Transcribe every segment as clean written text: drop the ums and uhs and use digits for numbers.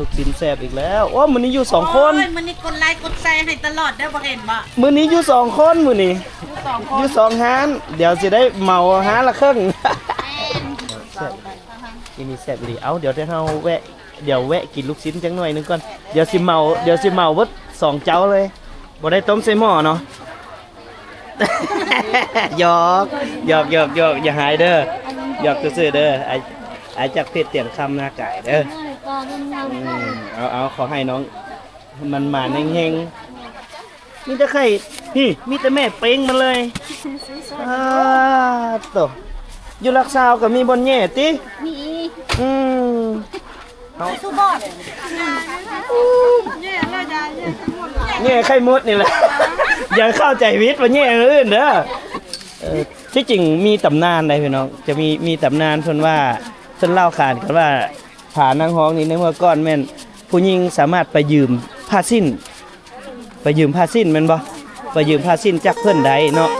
ลูกชิ้นแซ่บอีกแล้วโอ้มื้อนี้อยู่2คนมื้อนี้กดไลค์กดแชร์ให้ตลอดเด้อบ่เห็นบ่มื้อนี้อยู่2คนมื้อนี้อยู่2ห้านเดี๋ยวสิได้เหมาห้านละครึ่งกินนี่แซ่บดีเอาเดี๋ยวเฮาแวะกินลูกชิ้นจังหน่อยนึงก่อนเดี๋ยวสิเหมาเบิด2เจ้าเลยบ่ได้ต้มใส่หม้อเนาะหยอกอย่าหายเด้อหยอกซื่อๆเด้อไอ้จักเพชรเตียงคำหน้าไก่เด้อเอาขอให้น้องมันมาเฮงๆมีแต่ไข่พี่มีแต่แม่เป้งมาเลยโตอยู่รักษาก็มีบนแย่ติมีเอาสุบอดแย่เลยจ้ะแย่ไข่มดนี่แหละอย่าเข้าใจวิทย์ว่าแย่อื่นเด้อที่จริงมีตำนานใดพี่น้องจะมีตำนานเพิ่นว่าเพิ่นเล่าขานกันว่าผานางฮ้องนี่ในเมื่อก่อนแม่นผู้หญิงสามารถไปยืมผ้าสิ้นแม่นบ่ไปยืมผ้าสิ้นจากเพิ่นใดเนาะ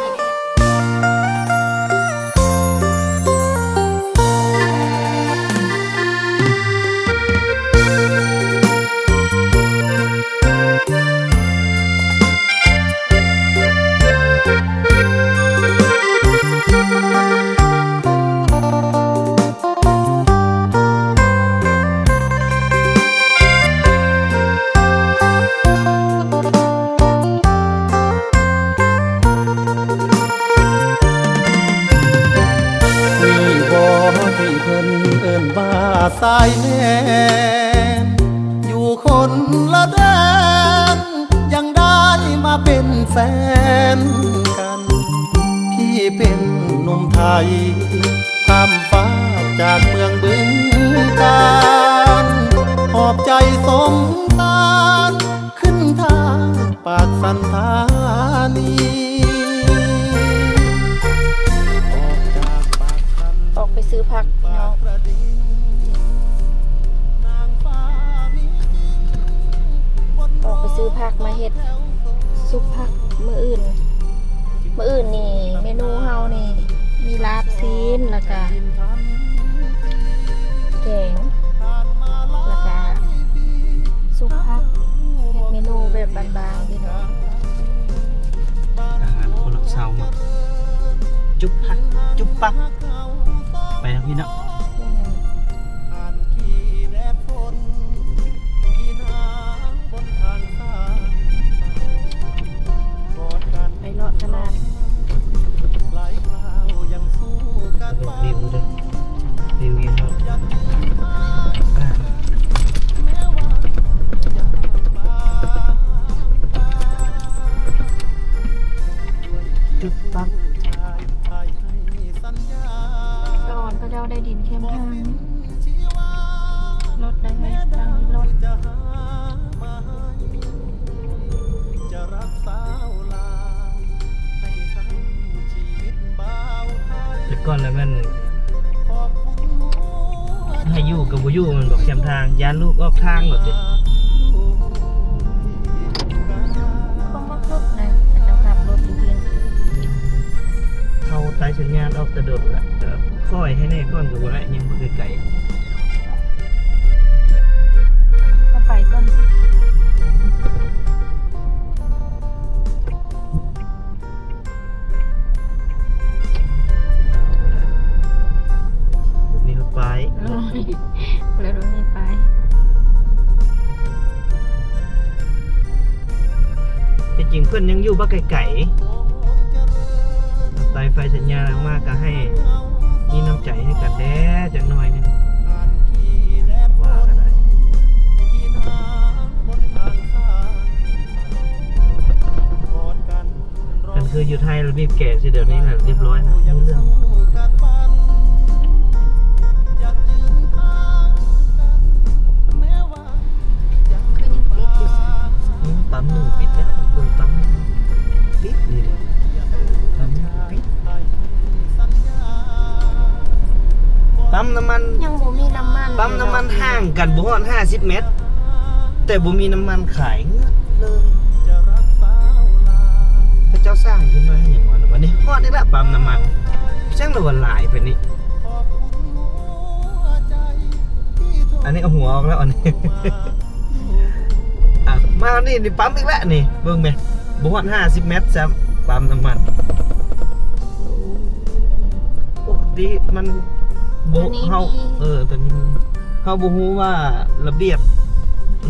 สายแนนอยู่คนละแดนยังได้มาเป็นแฟนกันพี่เป็นหนุ่มไทยข้ามฟ้าจากเมืองบึงกาฬหอบใจสงสารขึ้นทางปากสันธานีออกไปซื้อผักพี่น้องออกไปซื้อผักมาเฮ็ดซุปผักมื้ออื่นนี่เมนูเฮานี่มีลาบซีนแล้วก็แกงแล้วก็ซุปผักเฮ็ดเมนูแบบบางๆพี่น้องอาหารคนรักเช้ามาจุ๊บผักจุ๊บปักไปนะพี่เนาะไปเลาะตลาดรีวิวด้วยรีวิวจุดปักก่อนก็ได้ดินเข้มทางรถได้ไหมทางนี้รถแต่ก่อนแล้วมันให้อยู่กับบ่อยู่มันบอกแคมทางยานลูกออกทางหมดเลยคงบ่ครบนะแต่เจ้าขับรถจริงๆเข้าใต้สัญญาณออกตะดดละค่อยให้แน่ก่อนกับว่ายังบ่ไกลก็ไปก่อนสิแล้วรถนี้ไปจริงๆเพื่อนยังอยู่บ้านไก่ไฟสัญญาณมากก็ให้มีน้ำใจให้กันแด้จังหน่อยนึงว่ากันได้กันคืออยู่ไทยเราบีบแก่สิเดี๋ยวนี้นะเรียบร้อยนะเรื่องปั๊มหนึ่งปิดแล้วเบิ่งปั๊มปิดนี่เลยปั๊มปิดปั๊มน้ำมันยังบ่มีน้ำมันปั๊มน้ำมันห่างกันบ่ฮอด50 เมตรแต่บ่มีน้ำมันขายเงินเลยพระเจ้าสร้างขึ้นมาให้อย่างวันนี้ฮอดได้ละปั๊มน้ำมันช่างละวันหลายไปนี่ อันนี้เอาหัวออกแล้วอันนี้ มานี่ปั๊มอีกแล้วนี่เบิ่งไหมบ่ฮอด50 เมตรซ้ำปั๊มน้ำมันปกติมันบ่เฮาตัวนี้เฮาบ่ฮู้ว่าระเบียบ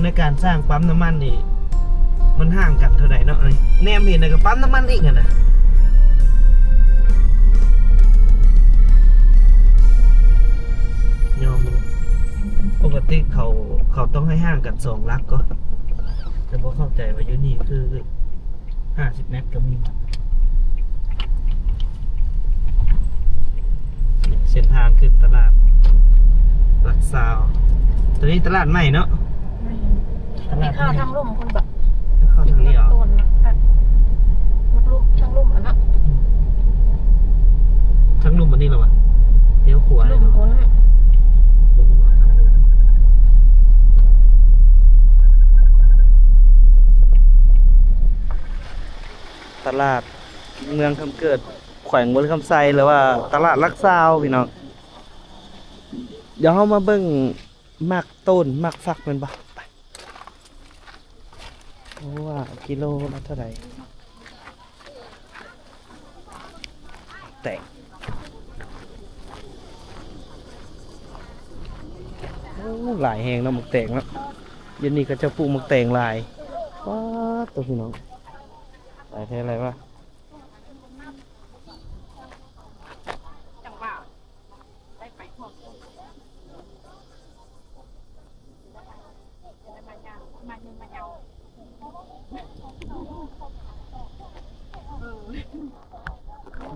ในการสร้างปั๊มน้ำมันนี่มันห่างกันเท่าใดเนาะแนมเห็นก็ปั๊มน้ำมันอีกน่ะยอมปกติเขาต้องให้ห่างกัน2 ลักก็แต่พอเข้าใจว่าอยู่นี่คือ50 เมตรก็มีเส้นทางขึ้นตลาดหลักซาวตัวนี้ตลาดใหม่เนาะ มีข้าวทางลุ่มคนแบบ เข้าทางนี้เหรอ ต้นนะมักลุ่มทางลุ่มอ่ะนะ ทางลุ่มอันนี้เหรอวะเลี้ยวขวาเลย ลุ่ม เหรอ พ้น ตลาดเมืองคำเกิดแขวงบนคำไซหรือว่าตลาดลักซาวพี่น้องเดี๋ยวเรามาเบิ่งมักต้นมักฟักมันบ่ไปว่ากิโลละเท่าไหร่แตงโอ้หลายแหงเนาะหมกแตงแล้วยันนี้ก็จะปลูกหมกแตงหลายว้าตัวพี่น้องหลายแท้อะไรวะ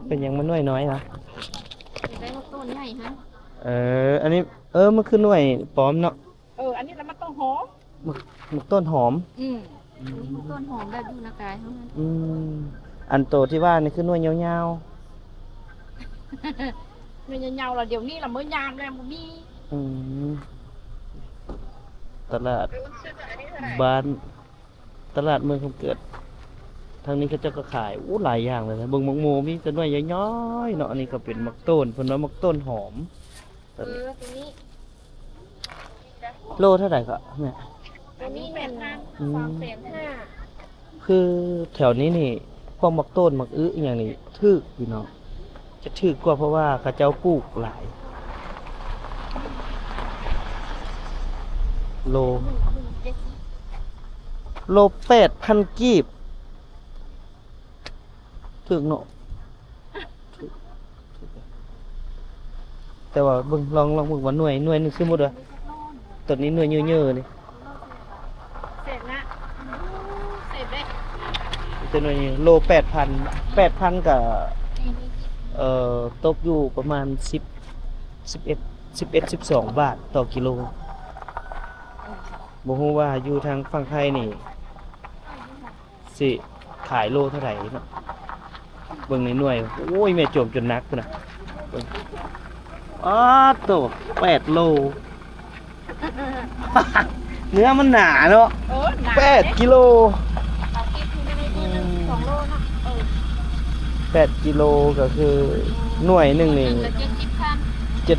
เป็นยังมันน้อยนะ ได้มักต้นใหญ่ฮะ อันนี้มันคือหน่วยปลอมเนาะ อันนี้แล้วมันต้องหอม มันต้นหอม มักต้นหอมแบบอยู่ในกายเขานั้น อันโตที่ว่านี่คือหน่วยยาว มันยาวๆlà điềuนี้là mới nhàn em có mi ตลาดบ้านตลาดเมืองคำเกิดทางนี้เขาเจ้าก็ขายหลายอย่างเลยนะเบิ่งมักโมมีแต่หน่วยย้อยๆเนาะอันนี้ก็เป็นมักต้นเพิ่นว่ามักต้นหอม ตัวนี้ โลเท่าไหร่ก็แม่ ตัวนี้เป็น250,000 คือแถวนี้นี่พวกมักต้นมักอื้ออย่างนี้ทึกพี่น้องจะทึกกว่าเพราะว่าเขาเจ้าปลูกหลายโล 8,000 กีบถึกเนาะแต่ว่าเบิ่งลองเบิ่งว่าหน่วยนึงคือหมดว่ะตัวนี้หน่วยเยอะๆนี่ เสร็จนะเสร็จได้ ตัวหน่วยโล 8,000 กับตกอยู่ประมาณ11 12 บาทต่อกิโลบ่ฮู้ว่าอยู่ทางฝั่งไทยนี่สิขายโลเท่าไหร่เนาะเบิ่งในหน่วยโอ้ยแม่โจมจนนักพุ่นน่ะเบิ่งโต8 โล เนื้อมันหนาเนาะ8 กิโล เอาเก็บที่ไม่ได้2 โลเนาะ 8 กิโลก็คือหน่วยหนึ่งนี่ ก็70,000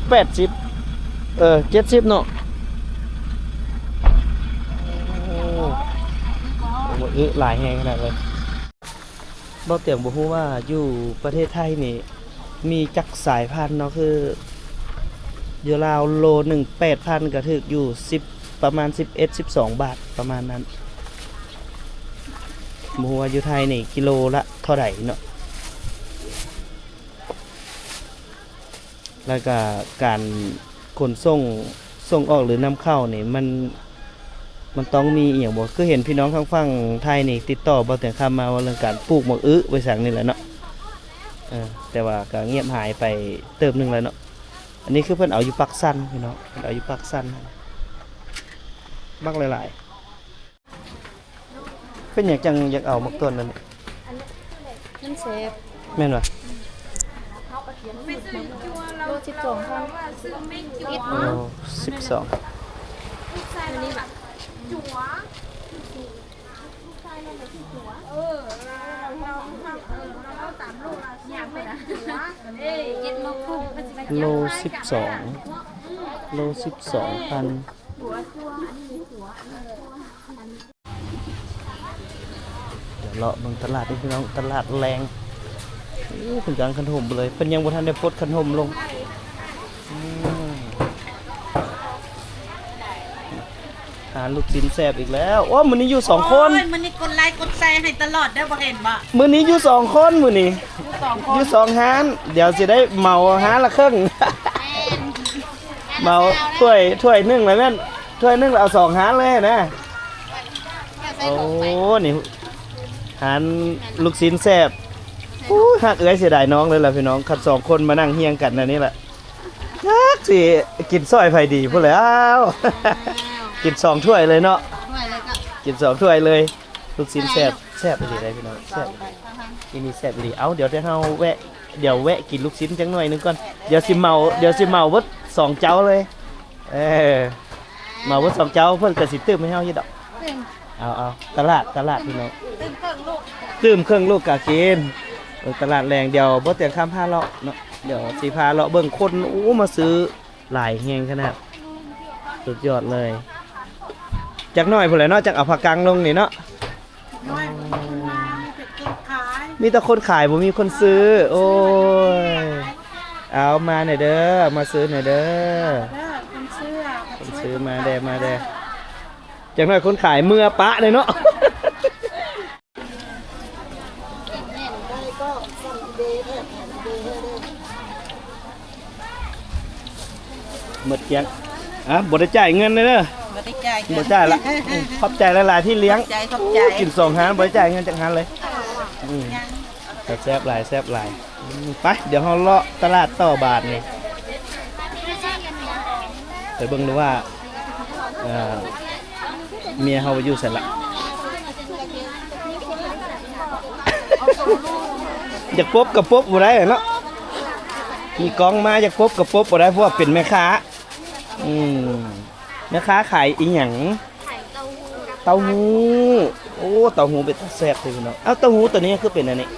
80 70เนาะหลายแหงขนาดเลยบ่เตียงบ่ฮู้ว่าอยู่ประเทศไทยนี่มีจักสายพันธุ์เนาะคืออยู่ราวโลหนึ่ง 8,000 ก็ถึกอยู่10ประมาณ11-12 บาทประมาณนั้นบ่ฮู้ว่าอยู่ไทยนี่กิโลละเท่าไหร่เนาะแล้วก็การขนส่งออกหรือนำเข้านี่มันต้องมีอหย่างบ่คือเห็นพี่น้องทางฝั่งไทยนี่ติดต่อบ่แต่งคำมาว่าเรื่องการปลูกหมากอื้อไว้สั่งนี่แหละเนาะแต่ว่าก็เงียบหายไปเติมนึงแล้วเนาะอันนี้คือเพิ่นเอาอยู่ปักสั้นพี่น้องเพิ่นเอาอยู่ปักสั้นบักหลายๆเป็นหยังจังอยากเอาหมักต้นนั่น มันเซฟ แม่นบ่ โล12,000 โอ้12โล 12 โล12,000เดี๋ยวเลาะเบิ่งตลาดนี่พี่น้องตลาดแรงโอ้เพิ่นกางขนมเลยเพิ่นยังบ่ทันได้โพสต์ขนมลงหาลูกชิ้นแซ่บอีกแล้วโอ้มื้อนี้อยู่2คน โอ้ยมันนี่กดไลค์กดแชร์ให้ตลอดเด้อบ่เห็นบ่ มื้อนี้อยู่2คนมื้อนี้ อยู่2หารเดี๋ยวสิได้เหมาหารละครึ่ง เมาถ้วยนึงเลยแม่นถ้วยนึงเอา2หารเลยนะโอ้นี่หารลูกชิ้นแซ่บอู้ฮักเอ้ยเสียดายน้องเลยล่ะพี่น้องคัน2คนมานั่งเฮียงกันอันนี้แหละยักสิกินซอยไผดีพุ่นแล้ว กิน2ถ้วยเลยเนาะกิน2ถ้วยเลยลูกชิ้นแซ่บแซ่บอีหลีเลยพี่น้องแซ่บอีนี่แซ่บอีหลีเอ้าเดี๋ยวเฮาแวะกินลูกชิ้นจังหน่อยนึงก่อนเดี๋ยวสิเมาเบิด2เจ้าเลยเมาเบิด2เจ้าเพิ่นก็สิตื้มให้เฮาอยู่ดอกเอาตลาดพี่น้องตื้มเครื่องลูกกะกินตลาดแรงเดี๋ยวบ่เตียงข้ามพาเลาะเนาะเดี๋ยวสิพาเลาะเบิ่งคนโอ้มาซื้อหลายแฮงขนาดสุดยอดเลยจักหน่อยพุ่นแหละเนาะจักเอาผักกังลงนี่เนาะ น้อยมาเป็ดเก็บขาย มีแต่คนขายบ่มีคนซื้อโอ้ยเอามาหน่อยเด้อมาซื้อหน่อยเด้อ เด้อคนเชื่อ คนซื้อมาแดจักหน่อยคนขายเมื่อปะเลยเนาะหมดยังบ่ได้จ่ายเงินเลยเด้อ บ่ได้จ่าย บ่จ่ายละขอบใจหลายๆที่เลี้ยง ขอบใจ กิน2หารบ่ได้จ่ายเงินจักหารเลยแซ่บหลายไปเดี๋ยวเฮาเลาะตลาดต่อบาทนี่ไปเบิ่งดูว่าเมียเฮาอยู่ไสละ อยากปบกับปบบ่ได้เนาะมีกองมาอยากปบกับปบบ่ได้เพราะว่าเป็นแม่ค้าแม่ค้าขายอีหยังเต้าหู้โอ้เต้าหู้เป็นแซ่บเลยพี่น้องเอ้าเต้าหู้ตัวนี้คือเป็นอันนี้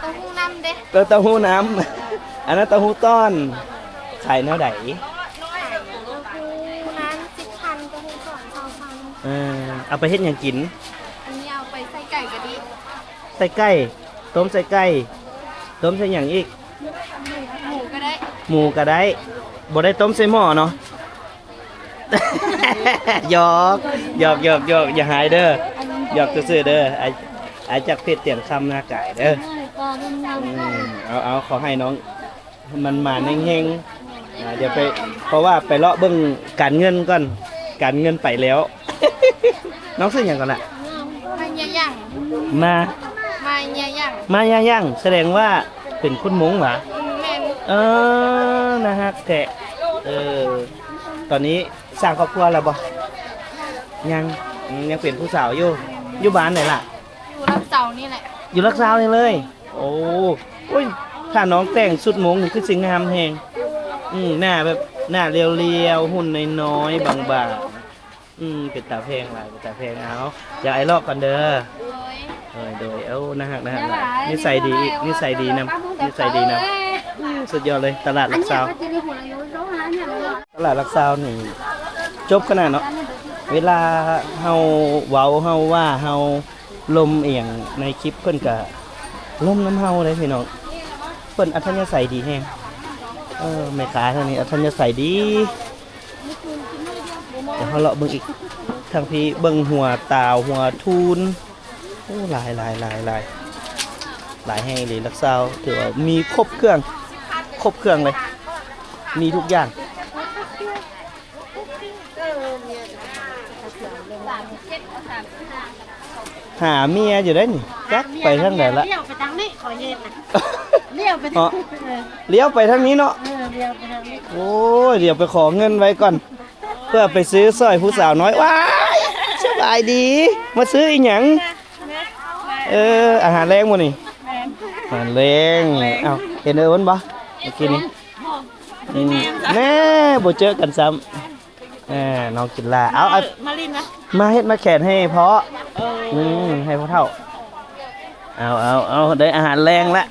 เต้าหู้น้ำเด้ เต้าหู้น้ำ อันนั้นเต้าหู้ต้อนขายแนวใด เต้าหู้น้ำ10,000เต้าหู้2,000 เอาไปเฮ็ดหยังกิน อันนี้เอาไปใส่ไก่กะดิ ใส่ไก่ต้มใส่ไก่ต้มใส่หยังอีก หมูก็ได้ หมูก็ได้บ่ได้ต้มใส่หม้อเนาะ หยอกอย่าหายเด้อหยอกซื่อๆเด้ออาจากเพชรเตียงคำหน้าไก่เด้อเอาขอให้น้องมันมาเฮงๆเดี๋ยวไปเพราะว่าไปเลาะเบิ่งการเงินก่อนการเงินไปแล้ว น้องซื้อหยังก่อนล่ะ มาเยี่ยย่าง มา มาเยี่ยย่าง มาย่างแสดงว่าเป็นคุณมงหรอ แม่น นะฮะแกะตอนนี้สร้างครอบครัวแล้วบ่ยังเป็นผู้สาวอยู่บ้านไหนล่ะ อยู่รับเสานี่แหละ อยู่รักษานี่เลยโอ้ยถ้าน้องแต่งสุดมงนี่คือสิงงามแฮงหน้าแบบหน้าเรียวๆหุ่นน้อยๆบางๆเป็นตาแพงหลายเป็นตาแพงเอาอย่าไอ้ลอกกันเด้อโดยนะฮะนิสัยดีนิสัยดีนะสุดยอดเลยตลาดลักซาวตลาดลักซาวนี่จบขนาดเนาะเวลาเฮาเว้าเฮาว่าเฮาลมเอียงในคลิปเพิ่นก็ลมน้ำเฮาเลยพี่น้องเพิ่นอัธยาศัยดีแฮงแม่ค้าเท่านี้อัธยาศัยดีเดี๋ยวเฮาเลาะเบิ่งอีกทางพี่เบิ่งหัวตาวหัวทูนโอ้หลายแห่งเลยลักซาวถือว่ามีครบเครื่องเลยมีทุกอย่างหาเมียอยู่ได้นี่จักไปทางไหนละ เลี้ยวไปทางนี้ขอเย็นนะเลี้ยวไปทาง เลี้ยวไปทางนี้เนาะ เลี้ยวไปทางนี้ โอ้ยเดี๋ยวไปขอเงินไว้ก่อน เพื่อไปซื้อสร้อยผู้สาวน้อยว้ายสบายดีมาซื้ออีหยังอาหารแรงบ่นี่อาหารแรงเอ้าเห็นเอิ้นบ่เมื่อกี้นี้แน่บ่เจอกันซ้ำน้องกินลาเอา มาลินนะ มาเฮ็ดมาแขนให้เพาะให้พ่อเฒ่าเอาได้อาหารแรงละ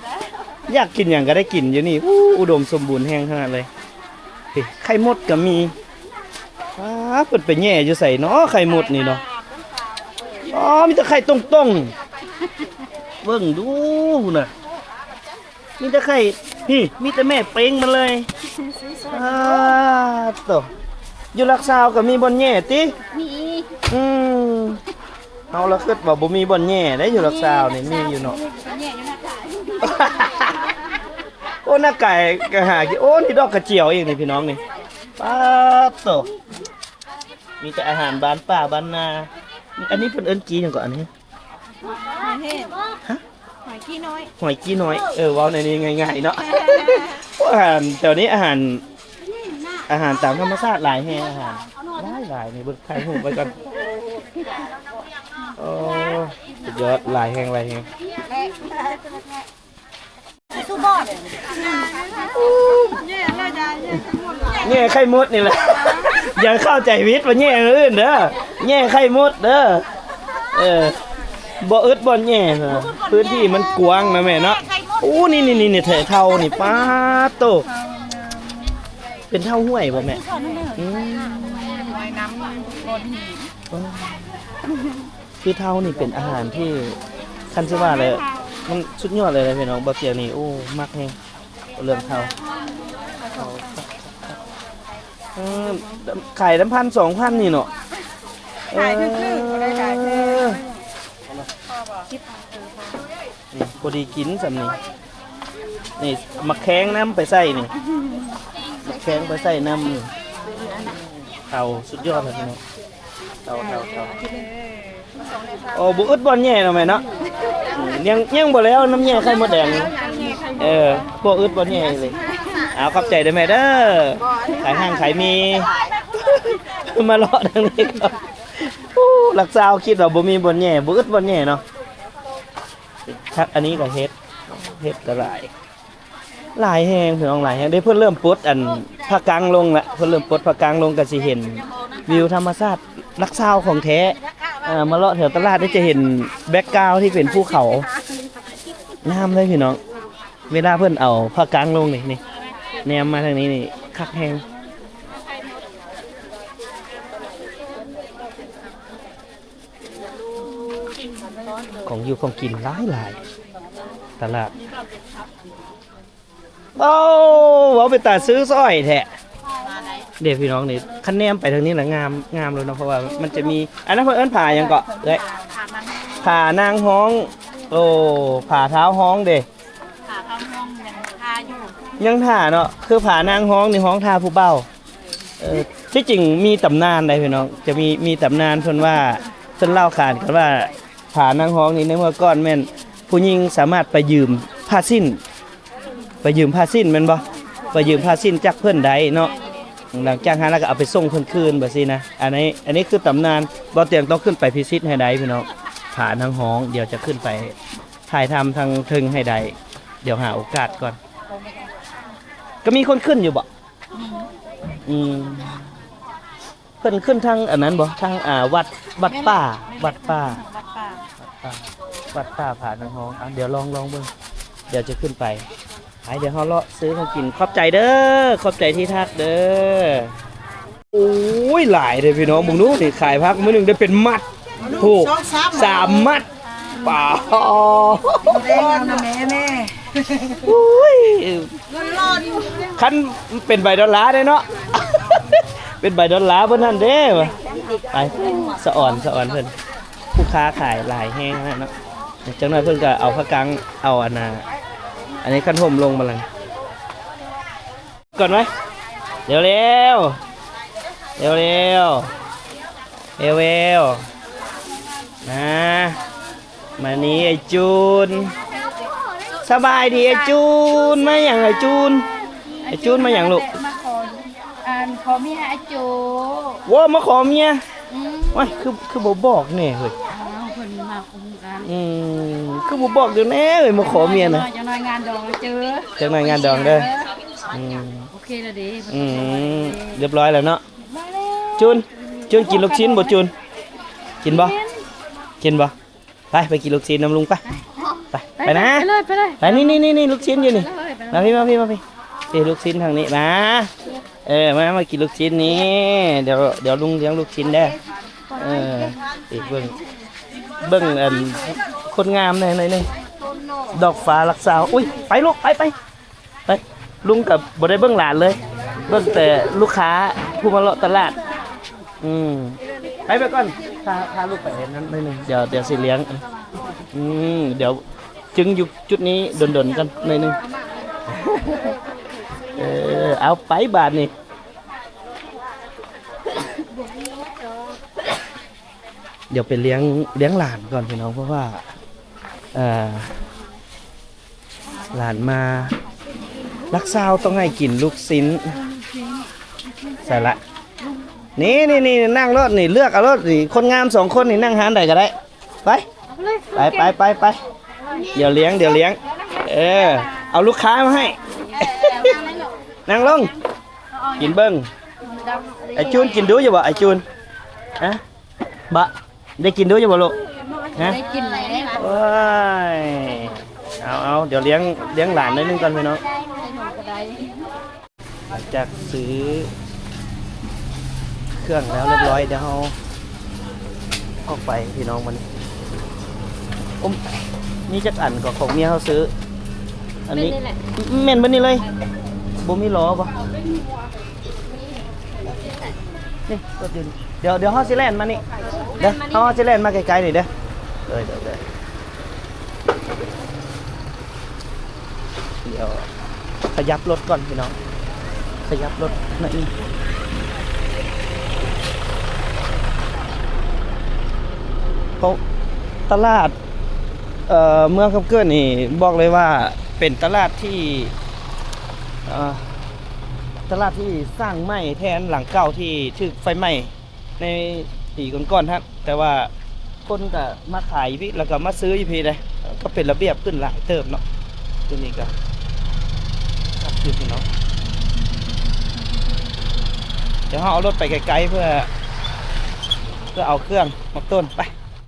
อยากกินหยังก็ได้กินอยู่นี่อุดมสมบูรณ์แฮงขนาดเลย ไข่มดก็มีเพิ่นไปแย่อยู่ใส่เนาะไข่มดนี่เนาะอ๋อมีแต่ไข่ตรงๆเบิ่งดูน่ะมีแต่ไข่พี่มีแต่แม่เป้งมาเลยโตอยู่ลักซาวก็มีบ่อนแย่ติ มี อืมเฮาละคิดว่าบ่มีบ่อนแย่ได้อยู่ลักซาวนี่มีอยู่เนาะ แย่อยู่นะค่ะ โอ้หน้าไก่กระหากิโอ้นี่ดอกกระเจียวเองนี่พี่น้องนี่ป้าบโตมีแต่อาหารบ้านป่าบ้านนาอันนี้เพิ่นเอิ้นกี้หยังก่อนอันนี้ หอยเห็ด ฮะ หอยขี้น้อย หอยกี้น้อยเว้าในนี้ง่ายๆเนาะอาหารแถวนี้อาหารตามธรรมชาติหลายแฮงอาหารหลายนี่เบิ่งถ่ายรูปไว้ก่อนโอ้สุดยอดหลายแฮงสู้บอดแย่เลยยายแย่ทั้งหมดเลย แง่ไข่มดนี่แหละ อย่าเข้าใจผิดว่าแง่อื่นเด้อแง่ไข่มดเด้อบ่อึดบ่แง่นะพื้นที่มันกว้างนะแม่เนาะโอ้นี่เท่านี่ป้าโตเป็นเท่าห้วยบ่แม่อืม น้ำบนหิน คือเท่านี่เป็นอาหารที่คันสิว่าเลยมันสุดยอดเลยนะพี่น้องบ่เตียงนี่โอ้มักแฮงเรื่องเท่าขาย1,000 2,000นี่เนาะ ขายครึ่งๆก็ได้ขายแค่ นี่พอดีกินสำนี่นี่มะแข้งน้ำไปใส่นี่มะแข้งไปใส่น้ำนี่เท่าสุดยอดเลยพี่น้องเท่าโอ้บุอึดบอลแย่เนาะแม่เนาะยังบ่แล้วน้ำแย่ไข่มดแดงพวกอึดบอลแย่เลยเอาขอบใจเด้อแม่เด้อขายห้างขายมีมาเลาะทางนี้ก่อนหลักซาวคิดว่าบ่มีบอลแย่บุอึดบอลแย่เนาะทักอันนี้ก็เฮ็ดก็หลายแฮงพี่น้องหลายแฮงได้เพิ่นเริ่มปลดอันภาคกลางลงละเพิ่นเริ่มปลดภาคกลางลงก็สิเห็นวิวธรรมชาติลักซาวของแท้มาเลาะแถวตลาดได้จะเห็นแบ็คกราวด์ที่เป็นภูเขางามเลยพี่น้องเวลาเพิ่นเอาภาคกลางลงนี่แนมมาทางนี้นี่คักแฮงของอยู่ของกินหลายตลาดโอ้เอาไปตัดซื้อสร้อยแท้เดี๋ยวพี่น้องนี่คันแนมไปทางนี้แหละงามเลยนะเพราะว่ามันจะมีอันนั้นเพิ่นเอิ้นผ่ายังเกาะเลยผ่านางฮ้องโอ้ผ่าเท้าฮ้องเด้ ขาเข้าห้องยังทาอยู่ ยังท่าเนาะคือผ่านางฮ้องนี่ฮ้องท่าผู้เบ้าที่จริงมีตำนานใดพี่น้องจะมีตำนานเพิ่นว่าเพิ่นเล่าขานกันว่าผ่านางฮ้องนี่ในเมื่อก่อนแม่นผู้หญิงสามารถไปยืมผ้าสิ้นแม่นบ่ไปยืมผ้าสิ้นจากเพิ่นใดเนาะหลังจากนั้นแล้วก็เอาไปส่งเพิ่นคืนบ่ซี่นะอันนี้คือตำนานบ่เตียงต้องขึ้นไปพิชิตให้ได้พี่น้องผ่านางฮ้องเดี๋ยวจะขึ้นไปถ่ายทำทางทึงให้ได้เดี๋ยวหาโอกาสก่อนก็มีคนขึ้นอยู่บ่เพิ่นขึ้นทางอันนั้นบ่ทางวัดป่าผ่านางฮ้องเดี๋ยวลองเบิ่งเดี๋ยวจะขึ้นไปเดี๋ยวเฮาเลาะซื้อของกินขอบใจเด้อขอบใจที่ทักเด้อโอ้ยหลายเลยพี่น้องมึงดูนี่ขายพักมื้อนึงได้เป็นมัดถูก3 มัดป่าแม่โอ้ยคันเป็นใบดอลลาร์ได้เนาะ เป็นใบดอลลาร์เพิ่นนั่นเด้บ่ไปสะอ่อนเพิ่นผู้ค้าขายหลายแฮงเนาะจังหน่อยเพิ่นก็เอาผ้ากางเอาอันนี้ขั้นห่มลงมาเลยก่อนไหมเร็วนะมานี้ไอ้จูนสบายดีไอ้จูนมาอย่างไอ้จูนมาอย่างลูก มาขอเมียอาโจ ว้ามาขอเมียว้ายคือบ่บอกแน่เฮ้ย คนมาคุมกัน คือบ่บอกเดี๋ยวแน่เฮ้ยมาขอเมียนะ จะน้อยงานดองเจอ จังหน่อยงานดองเด้อโอเคแล้วดิ เรียบร้อยแล้วเนาะจูนกินลูกชิ้นบ่จูนกินบ่ไปกินลูกชิ้นน้ำลุงไปนะไปนี่ลูกชิ้นอยู่นี่มาพี่นี่ลูกชิ้นทางนี้มา มากินลูกชิ้นนี้เดี๋ยวลุงเลี้ยงลูกชิ้นได้อีกเบิ่งอันคนงามหน่อยนึงดอกฟ้ารักษาอุ้ยไปลูกไปลุงกับบ่ได้เบิ่งหลานเลยเบิ่งแต่ลูกค้าผู้มาเลาะตลาดไปก่อนพาลูกไปนั้นหน่อยนึงเดี๋ยวสิเลี้ยงเดี๋ยวจึงอยู่จุดนี้ดนๆกันหน่อยนึงเอาไปบาทนี่เดี๋ยวไปเลี้ยงหลานก่อนพี่น้องเพราะว่าหลานมารักษาต้องให้กินลูกชิ้นใส่ละนี่นั่งรถนี่เลือกเอารถนี่คนงาม2คนนี่นั่งหานใดก็ได้ไปเดี๋ยวเลี้ยงเอาลูกค้ามาให้นั่งลงกินเบิ้งไอจูนกินดูอยู่บ่ไอจูนบะได้กินดูอยู่บ่ลูกได้กินแล้วว้ายเอาเดี๋ยวเลี้ยงหลานนิดนึงก่อนพี่น้องหลังจากซื้อเครื่องแล้วเรียบร้อยเดี๋ยวเราออกไปพี่น้องมันนี่จักอันก็ของเมียเขาซื้ออันนี้เม่นบันนี้เลยบ่มีล้อปะนี่รถยนต์เดี๋ยวฮอสซิแลนด์มานี่เด้อฮอสซิแลนด์มาไกลๆนี่เด้อเดี๋ยวขยับรถก่อนพี่น้องขยับรถหน่อยเพราะตลาดเมืองคำเกิ้นนี่บอกเลยว่าเป็นตลาดที่สร้างใหม่แทนหลังเก่าที่ถูกไฟไหม้ในปีก่อนๆครับแต่ว่าคนก็มาขายพี่แล้วก็มาซื้ออยู่พี่เลยก็เป็นระเบียบขึ้นหลายเติมเนาะตัวนี้ก็ครับพี่น้องเดี๋ยวเราเอารถไปไกลๆเพื่อเอาเครื่องมาต้นไป